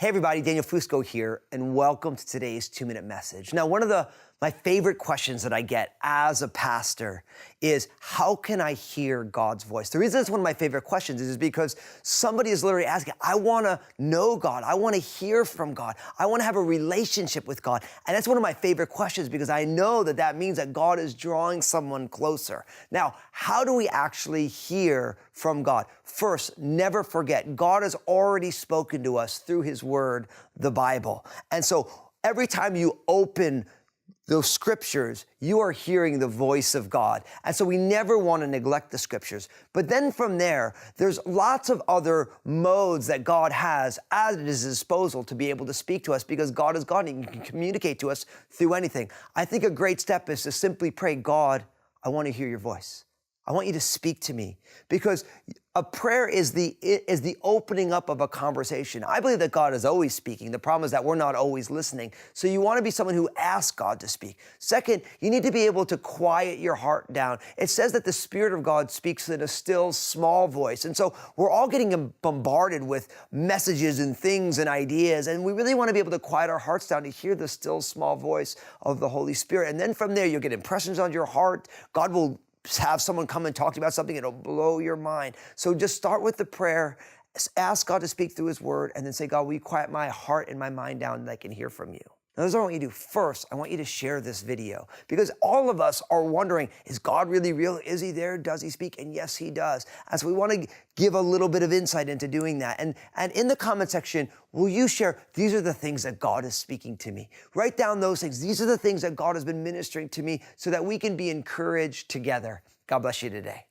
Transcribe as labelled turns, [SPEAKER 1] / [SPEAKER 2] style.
[SPEAKER 1] Hey everybody, Daniel Fusco here, and welcome to today's 2-minute message. Now, one of my favorite questions that I get as a pastor is, how can I hear God's voice? The reason it's one of my favorite questions is because somebody is literally asking, I wanna know God, I wanna hear from God, I wanna have a relationship with God. And that's one of my favorite questions because I know that that means that God is drawing someone closer. Now, how do we actually hear from God? First, never forget, God has already spoken to us through His Word, the Bible. And so every time you open those scriptures, you are hearing the voice of God. And so we never want to neglect the scriptures. But then from there, there's lots of other modes that God has at His disposal to be able to speak to us because God is God and He can communicate to us through anything. I think a great step is to simply pray, God, I want to hear your voice. I want you to speak to me, because a prayer is the opening up of a conversation. I believe that God is always speaking. The problem is that we're not always listening. So you want to be someone who asks God to speak. Second, you need to be able to quiet your heart down. It says that the Spirit of God speaks in a still, small voice. And so we're all getting bombarded with messages and things and ideas. And we really want to be able to quiet our hearts down to hear the still, small voice of the Holy Spirit. And then from there, you'll get impressions on your heart. God will have someone come and talk to you about something, it'll blow your mind. So just start with the prayer, ask God to speak through His Word, and then say, God, will you quiet my heart and my mind down that I can hear from you? Now, this is what I want you to do. First, I want you to share this video because all of us are wondering, is God really real? Is He there? Does He speak? And yes, He does. And so we want to give a little bit of insight into doing that. And in the comment section, will you share, these are the things that God is speaking to me. Write down those things. These are the things that God has been ministering to me so that we can be encouraged together. God bless you today.